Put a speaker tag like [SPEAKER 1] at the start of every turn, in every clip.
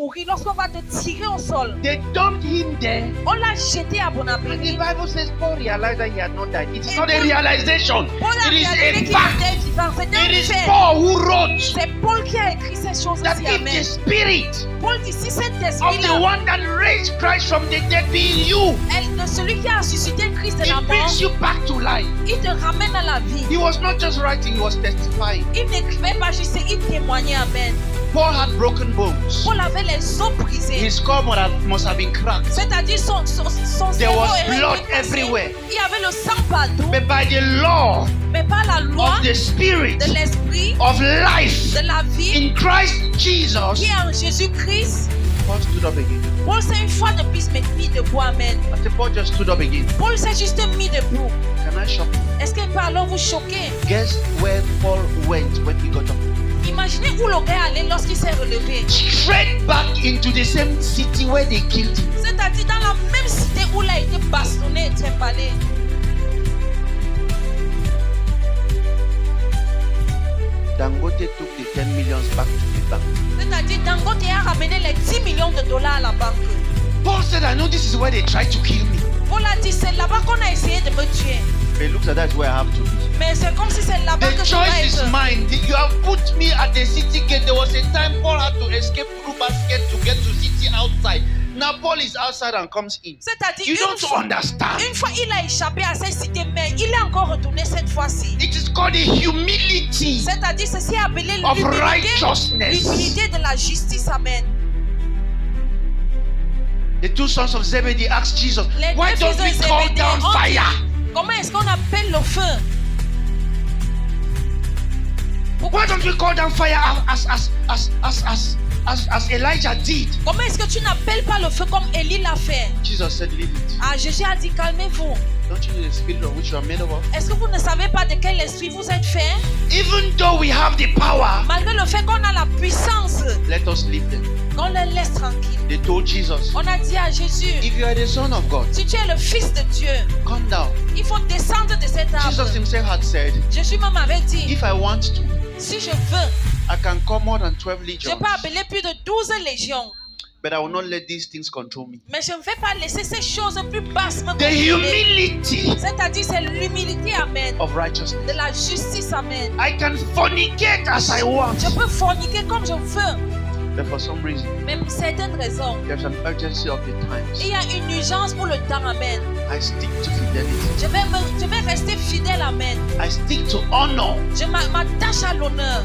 [SPEAKER 1] mourir, lorsqu'on va te tirer au sol,
[SPEAKER 2] they dumped him there.
[SPEAKER 1] on l'a jeté à
[SPEAKER 2] And the
[SPEAKER 1] Bonaparte.
[SPEAKER 2] Bible says Paul realized that he had not died. It is not a realization.
[SPEAKER 1] Paul a
[SPEAKER 2] It is
[SPEAKER 1] réalisé
[SPEAKER 2] a
[SPEAKER 1] qu'il
[SPEAKER 2] fact.
[SPEAKER 1] était vivant. C'est
[SPEAKER 2] It
[SPEAKER 1] un
[SPEAKER 2] is
[SPEAKER 1] fait.
[SPEAKER 2] Paul who wrote
[SPEAKER 1] C'est Paul qui a écrit ces choses
[SPEAKER 2] that
[SPEAKER 1] ici.
[SPEAKER 2] if the
[SPEAKER 1] Amen.
[SPEAKER 2] spirit
[SPEAKER 1] Paul dit si cet
[SPEAKER 2] of the
[SPEAKER 1] esprit-là,
[SPEAKER 2] one that raised Christ from the dead be in you,
[SPEAKER 1] de celui qui a ressuscité Christ de la
[SPEAKER 2] it
[SPEAKER 1] mort,
[SPEAKER 2] brings you back to life.
[SPEAKER 1] il te ramène à la vie.
[SPEAKER 2] He was not just writing, he was testifying.
[SPEAKER 1] Il n'écrivait pas juste, il témoignait. Amen.
[SPEAKER 2] Paul had broken bones.
[SPEAKER 1] Paul avait les os brisés.
[SPEAKER 2] His skull must have been cracked.
[SPEAKER 1] C'est-à-dire son
[SPEAKER 2] There
[SPEAKER 1] cerveau
[SPEAKER 2] was
[SPEAKER 1] était
[SPEAKER 2] blood
[SPEAKER 1] cassé.
[SPEAKER 2] everywhere.
[SPEAKER 1] Il y avait le sang partout.
[SPEAKER 2] But by the law
[SPEAKER 1] Mais par la loi
[SPEAKER 2] of the spirit
[SPEAKER 1] de l'esprit,
[SPEAKER 2] of life
[SPEAKER 1] de la vie,
[SPEAKER 2] in Christ
[SPEAKER 1] qui
[SPEAKER 2] Jesus,
[SPEAKER 1] est en Jésus-Christ,
[SPEAKER 2] Paul stood up again.
[SPEAKER 1] Paul s'est une fois de plus mis debout. Amen.
[SPEAKER 2] I said, Paul just stood up again.
[SPEAKER 1] Paul s'est juste mis debout.
[SPEAKER 2] Can I shock you?
[SPEAKER 1] Est-ce qu'il peut alors vous choquer?
[SPEAKER 2] Guess where Paul went when he got up?
[SPEAKER 1] Imaginez où l'aurait allé lorsqu'il s'est relevé.
[SPEAKER 2] Straight back into the same city where they killed him.
[SPEAKER 1] C'est-à-dire dans la même cité où il a été bastonné et trimballé.
[SPEAKER 2] Dangote took the 10 millions back to the bank.
[SPEAKER 1] C'est-à-dire Dangote a ramené les 10 millions de dollars à la banque.
[SPEAKER 2] Paul said, I know this is where they tried to kill me.
[SPEAKER 1] Paul a dit c'est là-bas qu'on a essayé de me tuer.
[SPEAKER 2] But it looks like that's where I have to be.
[SPEAKER 1] Mais c'est comme si c'est là-bas
[SPEAKER 2] The
[SPEAKER 1] que je dois
[SPEAKER 2] choice is
[SPEAKER 1] être.
[SPEAKER 2] mine. You have put me at the city gate. There was a time Paul had to escape through basket to get to city outside. Now Paul is outside and comes in.
[SPEAKER 1] C'est-à-dire
[SPEAKER 2] You don't understand.
[SPEAKER 1] une fois il a échappé à cette cité, mais il est encore retourné cette fois-ci.
[SPEAKER 2] It is called the humility
[SPEAKER 1] C'est-à-dire ceci est appelé
[SPEAKER 2] of righteousness.
[SPEAKER 1] l'humilité de la justice. Amen.
[SPEAKER 2] The two sons of Zebedee asked Jesus,
[SPEAKER 1] Les
[SPEAKER 2] why
[SPEAKER 1] deux
[SPEAKER 2] don't
[SPEAKER 1] fils
[SPEAKER 2] we
[SPEAKER 1] de
[SPEAKER 2] call
[SPEAKER 1] Zébédée
[SPEAKER 2] down
[SPEAKER 1] ont dit,
[SPEAKER 2] fire?
[SPEAKER 1] comment est-ce qu'on appelle le feu?
[SPEAKER 2] Why don't we call down fire as Elijah did?
[SPEAKER 1] Comment est-ce que tu n'appelles pas le feu comme Élie l'a fait?
[SPEAKER 2] Jesus said, leave it.
[SPEAKER 1] Ah, Jésus a dit calmez-vous.
[SPEAKER 2] Don't you know the spirit of which you are made of?
[SPEAKER 1] Est-ce que vous ne savez pas de quel esprit vous êtes fait?
[SPEAKER 2] Even though we have the power,
[SPEAKER 1] Malgré le fait qu'on a la puissance,
[SPEAKER 2] let us leave them.
[SPEAKER 1] qu'on les laisse tranquilles.
[SPEAKER 2] They told Jesus,
[SPEAKER 1] On a dit à Jésus,
[SPEAKER 2] if you are the son of God,
[SPEAKER 1] si tu es le fils de Dieu,
[SPEAKER 2] come down.
[SPEAKER 1] il faut descendre de cet arbre.
[SPEAKER 2] Jesus himself had said,
[SPEAKER 1] Jésus même avait dit,
[SPEAKER 2] if I want to,
[SPEAKER 1] si je veux,
[SPEAKER 2] I can call more than 12
[SPEAKER 1] je
[SPEAKER 2] legions,
[SPEAKER 1] peux appeler plus de 12 légions.
[SPEAKER 2] but I will not let these things control me.
[SPEAKER 1] Mais je ne vais pas laisser ces choses plus basses me
[SPEAKER 2] The
[SPEAKER 1] contrôler.
[SPEAKER 2] humility
[SPEAKER 1] C'est-à-dire, c'est l'humilité, amen.
[SPEAKER 2] of righteousness.
[SPEAKER 1] De la justice, amen.
[SPEAKER 2] I can fornicate as I want,
[SPEAKER 1] Je peux forniquer comme je veux.
[SPEAKER 2] but for some reason,
[SPEAKER 1] Mais pour certaines raisons,
[SPEAKER 2] there's an urgency of the
[SPEAKER 1] il
[SPEAKER 2] times.
[SPEAKER 1] y a une urgence pour le temps, amen.
[SPEAKER 2] I stick to fidelity.
[SPEAKER 1] Je vais rester fidèle, amen.
[SPEAKER 2] I stick to honor.
[SPEAKER 1] Je m'attache à l'honneur.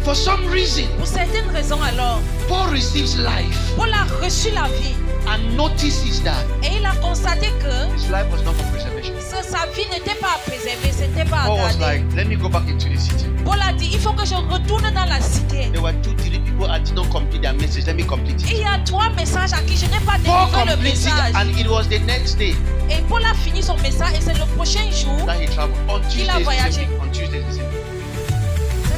[SPEAKER 2] For some reason,
[SPEAKER 1] Pour certaines raisons, alors,
[SPEAKER 2] Paul receives life
[SPEAKER 1] Paul a reçu la vie.
[SPEAKER 2] and notices that
[SPEAKER 1] Et il a constaté que
[SPEAKER 2] his life was not for preservation.
[SPEAKER 1] sa vie n'était pas à préserver, c'était pas à
[SPEAKER 2] Paul was
[SPEAKER 1] garder.
[SPEAKER 2] like, let me go back into the city.
[SPEAKER 1] Paul a dit, il faut que je retourne dans la cité.
[SPEAKER 2] There were 2, 3 people that did not complete their message. Let me complete
[SPEAKER 1] Et
[SPEAKER 2] it.
[SPEAKER 1] il y a 3 messages à qui je n'ai pas
[SPEAKER 2] Paul
[SPEAKER 1] délivré le
[SPEAKER 2] completed
[SPEAKER 1] message.
[SPEAKER 2] and it was the next day
[SPEAKER 1] Et Paul a fini son message et c'est le prochain jour,
[SPEAKER 2] that he traveled. On Tuesday,
[SPEAKER 1] Il a voyagé.
[SPEAKER 2] on Tuesday, the same thing.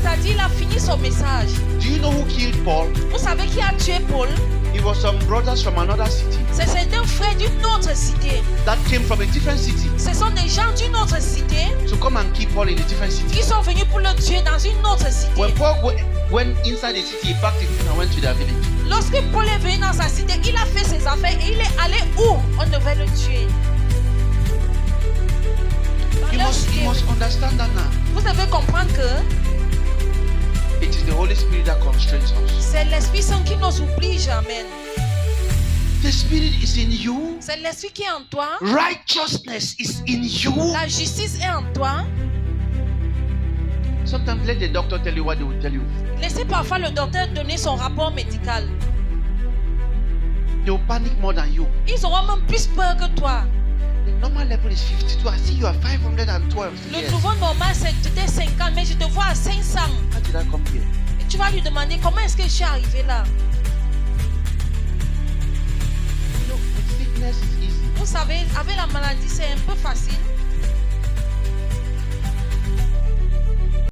[SPEAKER 1] c'est-à-dire il a fini son message.
[SPEAKER 2] Do you know who killed Paul?
[SPEAKER 1] Vous savez qui a tué Paul?
[SPEAKER 2] It was some brothers from another city
[SPEAKER 1] C'est certains frères d'une autre cité.
[SPEAKER 2] that came from a different city
[SPEAKER 1] Ce sont des gens d'une autre cité
[SPEAKER 2] to come and kill Paul in a different city.
[SPEAKER 1] qui sont venus pour le tuer dans une autre cité.
[SPEAKER 2] When Paul went inside the city, he packed his things and went to their village.
[SPEAKER 1] Lorsque Paul est venu dans sa cité, il a fait ses affaires et il est allé où on devait le tuer. Dans
[SPEAKER 2] You
[SPEAKER 1] leur
[SPEAKER 2] must
[SPEAKER 1] cité.
[SPEAKER 2] understand that now.
[SPEAKER 1] Vous devez comprendre que
[SPEAKER 2] It is the Holy Spirit that constrains us.
[SPEAKER 1] c'est l'Esprit Saint qui nous oblige, amen.
[SPEAKER 2] The Spirit is in you.
[SPEAKER 1] C'est l'Esprit qui est en toi.
[SPEAKER 2] Righteousness is in you.
[SPEAKER 1] La justice est en toi.
[SPEAKER 2] Sometimes let the doctor tell you what they will tell you.
[SPEAKER 1] Laissez parfois le docteur donner son rapport médical.
[SPEAKER 2] They will panic more than you.
[SPEAKER 1] Ils auront même plus peur que toi.
[SPEAKER 2] The normal level is 52. I see you are 512.
[SPEAKER 1] Le
[SPEAKER 2] Yes.
[SPEAKER 1] nouveau normal, c'était 50, mais je te vois à 500.
[SPEAKER 2] How did I come here?
[SPEAKER 1] Et tu vas lui demander comment est-ce que je suis arrivé là.
[SPEAKER 2] You know, with sickness is easy.
[SPEAKER 1] Vous savez, avec la maladie, c'est un peu facile.